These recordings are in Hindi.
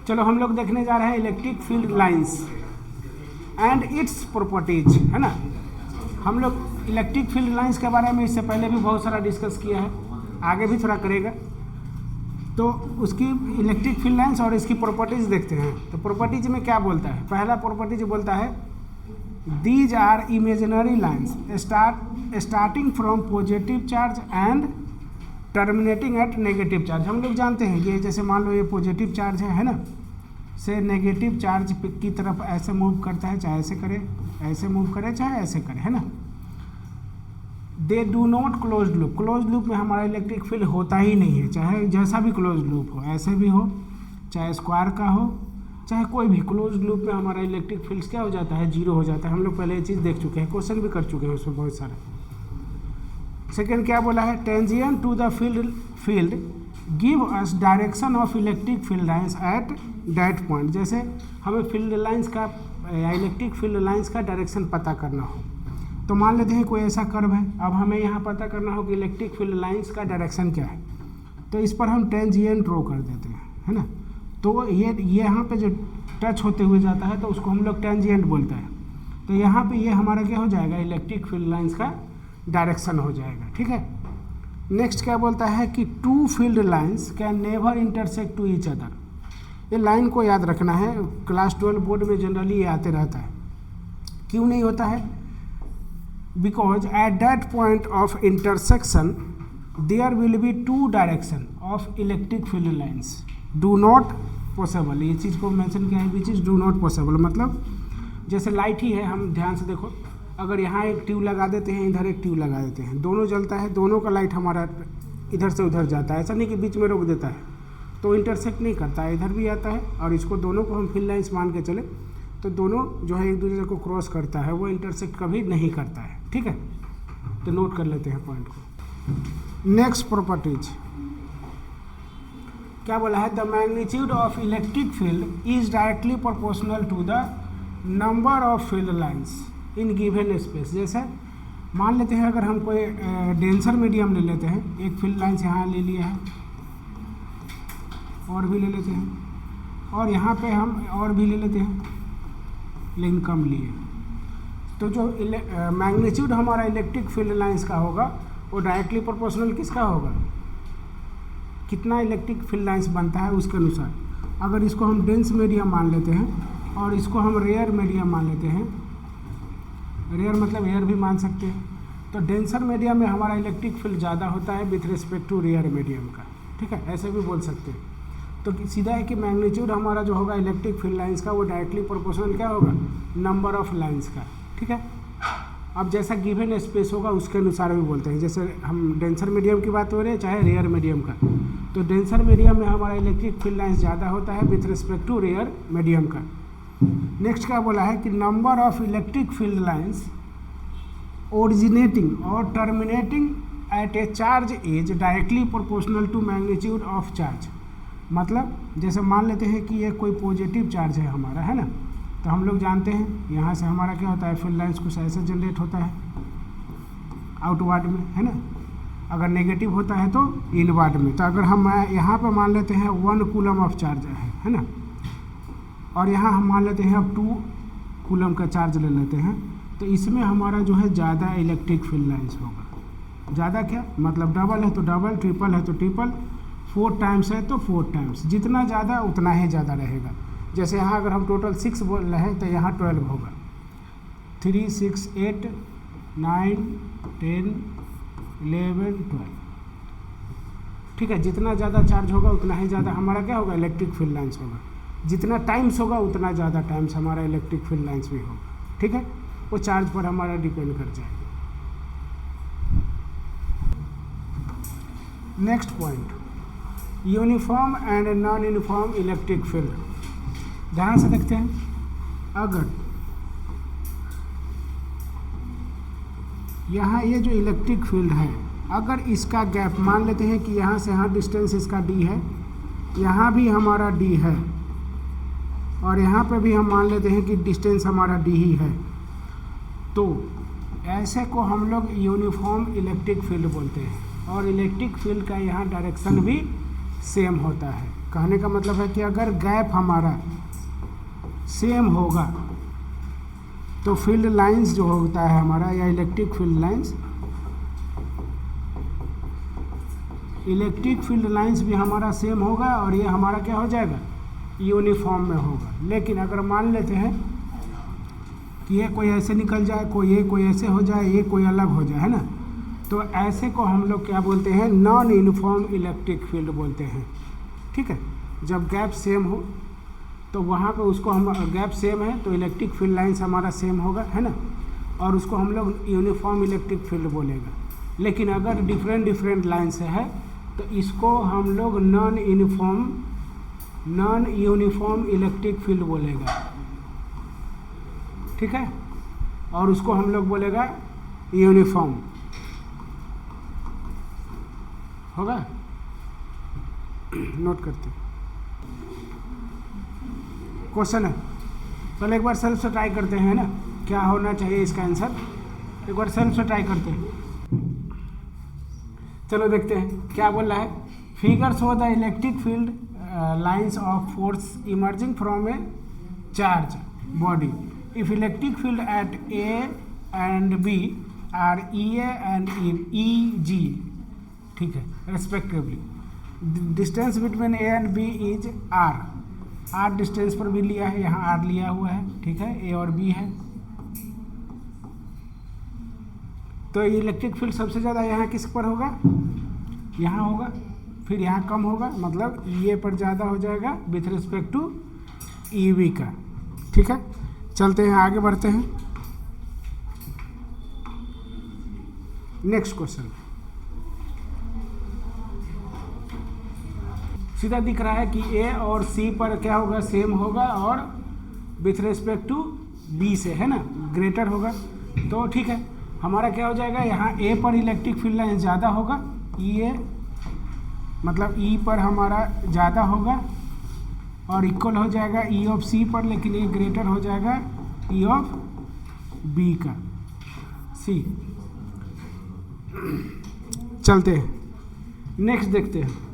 चलो हम लोग देखने जा रहे हैं electric field lines and its properties, है ना। हम लोग इलेक्ट्रिक फील्ड लाइंस के बारे में इससे पहले भी बहुत सारा डिस्कस किया है, आगे भी थोड़ा करेगा। तो उसकी इलेक्ट्रिक फील्ड लाइंस और इसकी प्रॉपर्टीज देखते हैं। तो प्रॉपर्टीज में क्या बोलता है, पहला प्रॉपर्टीज बोलता है these are imaginary lines starting from positive charge and terminating at negative charge. हम लोग जानते हैं कि जैसे मान लो ये पॉजिटिव चार्ज है ना, से नेगेटिव चार्ज की तरफ ऐसे मूव करता है, चाहे ऐसे करे, ऐसे मूव करे, चाहे ऐसे करे, है ना। They do not close loop, close loop में हमारा इलेक्ट्रिक फील्ड होता ही नहीं है, चाहे जैसा भी क्लोज लूप हो, ऐसे भी हो, चाहे स्क्वायर का हो, चाहे कोई भी क्लोज लूप में हमारा इलेक्ट्रिक फील्ड क्या हो जाता है, जीरो हो जाता है। हम लोग पहले ये चीज़ देख चुके हैं, क्वेश्चन भी कर चुके हैं उसमें बहुत सारे। सेकेंड क्या बोला है, tangent to the field give us direction of electric field lines at that point. जैसे हमें फील्ड लाइंस का या इलेक्ट्रिक फील्ड लाइंस का डायरेक्शन पता करना हो, तो मान लेते हैं कोई ऐसा कर्व है, अब हमें यहाँ पता करना हो कि इलेक्ट्रिक फील्ड लाइंस का डायरेक्शन क्या है, तो इस पर हम टेंजेंट ड्रॉ कर देते हैं, है ना। तो ये यहाँ पे जो टच होते हुए जाता है तो उसको हम लोग टेंजेंट बोलते हैं। तो यहाँ पे ये हमारा क्या हो जाएगा, इलेक्ट्रिक फील्ड लाइंस का डायरेक्शन हो जाएगा, ठीक है। नेक्स्ट क्या बोलता है कि two field lines can never intersect to each other. ये लाइन को याद रखना है, क्लास 12 बोर्ड में जनरली ये आते रहता है। क्यों नहीं होता है, because at that point of intersection there will be two direction of electric field lines do not possible. ये चीज़ को मेंशन किया है, which is do not possible. मतलब जैसे लाइट ही है, हम ध्यान से देखो, अगर यहाँ एक ट्यूब लगा देते हैं, इधर एक ट्यूब लगा देते हैं, दोनों जलता है, दोनों का लाइट हमारा इधर से उधर जाता है, ऐसा नहीं कि बीच में रोक देता है, तो इंटरसेक्ट नहीं करता है, इधर भी आता है। और इसको दोनों को हम फील्ड लाइंस मान के चले तो दोनों जो है एक दूसरे को क्रॉस करता है, वो इंटरसेक्ट कभी नहीं करता है, ठीक है। तो नोट कर लेते हैं पॉइंट को। नेक्स्ट प्रॉपर्टीज क्या बोला है, the magnitude of electric field is directly proportional to the number of field lines in given space. जैसे मान लेते हैं अगर हम कोई डेंसर मीडियम ले लेते हैं, एक फील्ड लाइंस यहाँ ले लिया है, और भी ले लेते हैं, और यहाँ पे हम और भी ले लेते हैं, लेकिन कम लिए, तो जो मैग्नीट्यूड हमारा इलेक्ट्रिक फील्ड लाइंस का होगा वो डायरेक्टली प्रोपोर्शनल किसका होगा, कितना इलेक्ट्रिक फील्ड लाइंस बनता है उसके अनुसार। अगर इसको हम डेंस मीडियम मान लेते हैं और इसको हम रेयर मीडियम मान लेते हैं, रेयर मतलब एयर भी मान सकते हैं, तो डेंसर मीडियम में हमारा इलेक्ट्रिक फील्ड ज़्यादा होता है with respect to rare medium का, ठीक है, ऐसे भी बोल सकते हैं। तो सीधा है कि मैग्नीट्यूड हमारा जो होगा इलेक्ट्रिक फील्ड लाइंस का वो डायरेक्टली प्रोपोर्शनल क्या होगा, नंबर ऑफ लाइंस का, ठीक है। अब जैसा गिवन स्पेस होगा उसके अनुसार भी बोलते हैं, जैसे हम डेंसर मीडियम की बात हो रही है चाहे रेयर मीडियम का, तो डेंसर मीडियम में हमारा इलेक्ट्रिक फील्ड लाइंस ज़्यादा होता है with respect to rare medium का। नेक्स्ट क्या बोला है कि number of electric field lines originating और terminating at a charge is directly proportional to magnitude of charge. मतलब जैसे मान लेते हैं कि ये कोई पॉजिटिव चार्ज है हमारा, है ना, तो हम लोग जानते हैं यहाँ से हमारा क्या होता है, फील्ड लाइंस कुछ ऐसे जनरेट होता है आउटवर्ड में, है ना। अगर नेगेटिव होता है तो इनवर्ड में। तो अगर हम यहाँ पे मान लेते हैं 1 कूलम ऑफ चार्ज है ना, और यहाँ हम मान लेते हैं अब 2 कूलम का चार्ज ले लेते हैं, तो इसमें हमारा जो है ज़्यादा इलेक्ट्रिक फील्ड लाइंस होगा। ज़्यादा क्या मतलब, डबल है तो डबल, ट्रिपल है तो ट्रिपल, 4 टाइम्स है तो 4 टाइम्स, जितना ज़्यादा उतना ही ज़्यादा रहेगा। जैसे यहाँ अगर हम टोटल 6 बोल रहे हैं तो यहाँ 12 होगा, 3, 6, 8, 9, 10, 11, 12, ठीक है। जितना ज़्यादा चार्ज होगा उतना ही ज़्यादा हमारा क्या होगा, इलेक्ट्रिक फील्ड लाइंस होगा। जितना टाइम्स होगा उतना ज़्यादा टाइम्स हमारा इलेक्ट्रिक फील्ड लाइंस भी होगा, ठीक है। वो चार्ज पर हमारा डिपेंड कर जाएगा। Next point, uniform and non uniform electric field. ध्यान से देखते हैं, अगर यहाँ ये जो इलेक्ट्रिक फील्ड है, अगर इसका गैप मान लेते हैं कि यहाँ से यहाँ डिस्टेंस इसका d है, यहाँ भी हमारा d है, और यहाँ पे भी हम मान लेते हैं कि डिस्टेंस हमारा d ही है, तो ऐसे को हम लोग यूनिफॉर्म इलेक्ट्रिक फील्ड बोलते हैं। और इलेक्ट्रिक फील्ड का यहाँ डायरेक्शन भी सेम होता है, कहने का मतलब है कि अगर गैप हमारा सेम होगा तो फील्ड लाइंस जो होता है हमारा, या इलेक्ट्रिक फील्ड लाइंस भी हमारा सेम होगा और ये हमारा क्या हो जाएगा, यूनिफॉर्म में होगा। लेकिन अगर मान लेते हैं कि ये कोई ऐसे निकल जाए, कोई ऐसे हो जाए, ये कोई अलग हो जाए, है ना, तो ऐसे को हम लोग क्या बोलते हैं, नॉन यूनिफॉर्म इलेक्ट्रिक फील्ड बोलते हैं। ठीक है, जब गैप सेम हो तो वहाँ पे उसको हम, गैप सेम है तो इलेक्ट्रिक फील्ड लाइंस हमारा सेम होगा, है ना, और उसको हम लोग यूनिफॉर्म इलेक्ट्रिक फील्ड बोलेगा। लेकिन अगर डिफरेंट लाइंस है तो इसको हम लोग नॉन यूनिफॉर्म इलेक्ट्रिक फील्ड बोलेगा। ठीक है, और उसको हम लोग बोलेगा यूनिफॉर्म होगा। नोट करते क्वेश्चन है, पहले एक बार सेल्फ से ट्राई करते हैं ना, क्या होना चाहिए इसका आंसर। एक बार सेल्फ से ट्राई करते हैं, चलो देखते हैं क्या बोल रहा है। Figure show the electric field lines of force emerging from a charge body if electric field at A and B are E A and E G, ठीक है, respectively. Distance between A and B is R distance पर भी लिया है, यहाँ आर लिया हुआ है, ठीक है, ए और बी है। तो इलेक्ट्रिक फील्ड सबसे ज़्यादा यहाँ किस पर होगा, यहाँ होगा, फिर यहाँ कम होगा, मतलब ई ए पर ज़्यादा हो जाएगा with respect to E V का। ठीक है, चलते हैं आगे बढ़ते हैं। नेक्स्ट क्वेश्चन सीधा दिख रहा है कि ए और सी पर क्या होगा, सेम होगा, और विथ रिस्पेक्ट टू बी से, है ना, ग्रेटर होगा। तो ठीक है, हमारा क्या हो जाएगा, यहाँ ए पर इलेक्ट्रिक फील्ड लाइन ज़्यादा होगा, ई ए मतलब ई पर हमारा ज़्यादा होगा और इक्वल हो जाएगा ई ऑफ सी पर, लेकिन ये ग्रेटर हो जाएगा ई ऑफ बी का, सी। चलते हैं नेक्स्ट देखते हैं।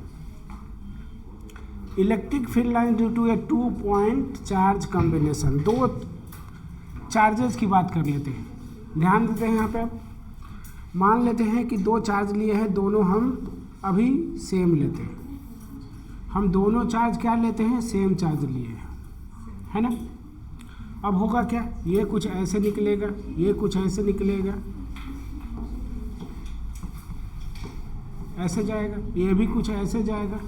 Electric field line due to a 2 point charge combination, दो चार्जेस की बात कर लेते हैं, ध्यान देते हैं यहाँ पे। मान लेते हैं कि दो चार्ज लिए हैं, दोनों हम अभी सेम लेते हैं, हम दोनों चार्ज क्या लेते हैं, सेम चार्ज लिए हैं, है ना। अब होगा क्या, ये कुछ ऐसे निकलेगा, ये कुछ ऐसे निकलेगा, ऐसे जाएगा, ये भी कुछ ऐसे जाएगा,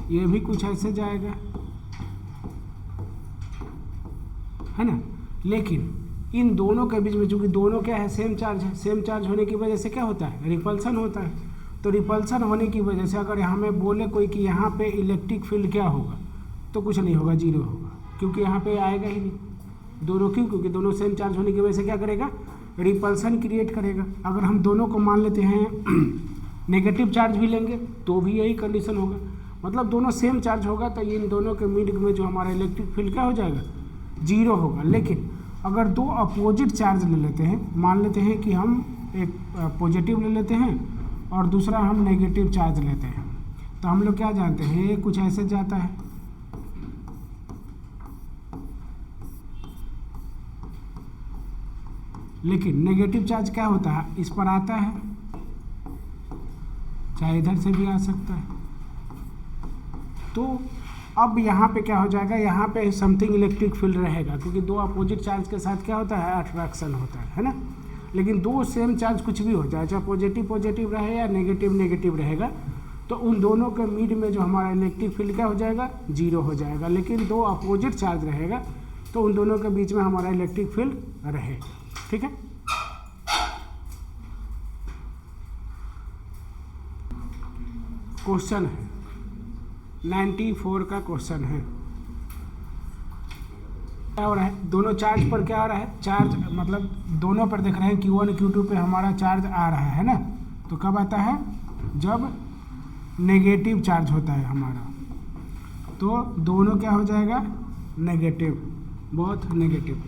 ये भी कुछ ऐसे जाएगा, है ना। लेकिन इन दोनों के बीच में चूंकि दोनों क्या है, सेम चार्ज है, सेम चार्ज होने की वजह से क्या होता है, रिपल्सन होता है। तो रिपल्सन होने की वजह से अगर हमें बोले कोई कि यहाँ पे इलेक्ट्रिक फील्ड क्या होगा, तो कुछ नहीं होगा, जीरो होगा, क्योंकि यहाँ पे आएगा ही नहीं। दोनों क्यों, क्योंकि दोनों सेम चार्ज होने की वजह से क्या करेगा, रिपल्सन क्रिएट करेगा। अगर हम दोनों को मान लेते हैं नेगेटिव चार्ज भी लेंगे तो भी यही कंडीशन होगा, मतलब दोनों सेम चार्ज होगा, तो इन दोनों के मिड में जो हमारा इलेक्ट्रिक फील्ड क्या हो जाएगा, जीरो होगा। लेकिन अगर दो अपोजिट चार्ज ले लेते हैं, मान लेते हैं कि हम एक पॉजिटिव ले लेते हैं और दूसरा हम नेगेटिव चार्ज लेते हैं, तो हम लोग क्या जानते हैं, ये कुछ ऐसे जाता है, लेकिन नेगेटिव चार्ज क्या होता है, इस पर आता है, चाहे इधर से भी आ सकता है। तो अब यहाँ पे क्या हो जाएगा, यहाँ पे समथिंग इलेक्ट्रिक फील्ड रहेगा, क्योंकि दो अपोजिट चार्ज के साथ क्या होता है, अट्रैक्शन होता है ना। लेकिन दो सेम चार्ज कुछ भी हो जाए, चाहे पॉजिटिव पॉजिटिव रहे या नेगेटिव नेगेटिव रहेगा, तो उन दोनों के मिड में जो हमारा इलेक्ट्रिक फील्ड क्या हो जाएगा, जीरो हो जाएगा। लेकिन दो अपोजिट चार्ज रहेगा तो उन दोनों के बीच में हमारा इलेक्ट्रिक फील्ड रहेगा। ठीक है, क्वेश्चन है 94 का क्वेश्चन है। क्या हो रहा है, दोनों चार्ज पर क्या हो रहा है, चार्ज मतलब दोनों पर देख रहे हैं Q1 Q2 पे हमारा चार्ज आ रहा है ना। तो कब आता है, जब नेगेटिव चार्ज होता है हमारा, तो दोनों क्या हो जाएगा, नेगेटिव, बहुत नेगेटिव।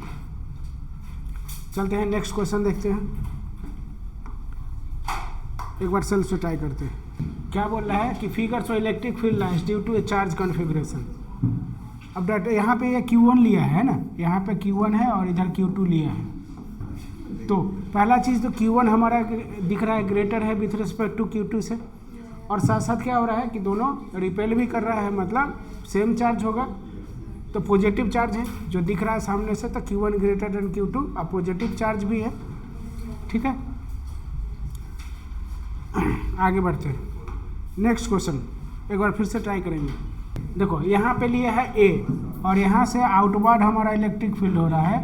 चलते हैं नेक्स्ट क्वेश्चन देखते हैं, एक बार सेल्फ से ट्राई करते हैं। क्या बोल रहा है कि figures of electric field lines due to a charge configuration. अब डाटा यहाँ पे ये Q1 लिया है ना, यहाँ पे Q1 है और इधर Q2 लिया है। तो पहला चीज़ तो Q1 हमारा दिख रहा है ग्रेटर है विथ रिस्पेक्ट टू Q2 से, और साथ साथ क्या हो रहा है कि दोनों रिपेल भी कर रहा है, मतलब सेम चार्ज होगा। तो पॉजिटिव चार्ज है जो दिख रहा है सामने से, तो Q1 ग्रेटर देन Q2, अब पॉजिटिव चार्ज भी है। ठीक है, आगे बढ़ते हैं। नेक्स्ट क्वेश्चन एक बार फिर से ट्राई करेंगे। देखो यहाँ पे लिए है A और यहाँ से आउटवर्ड हमारा इलेक्ट्रिक फील्ड हो रहा है,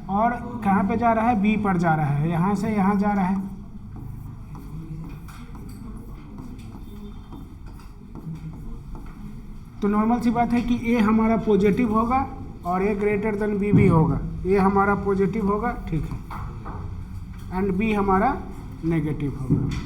और कहाँ पे जा रहा है, B पर जा रहा है, यहाँ से यहाँ जा रहा है। तो नॉर्मल सी बात है कि A हमारा पॉजिटिव होगा और A ग्रेटर देन B भी होगा। A हमारा पॉजिटिव होगा, ठीक है, एंड B हमारा नेगेटिव होगा।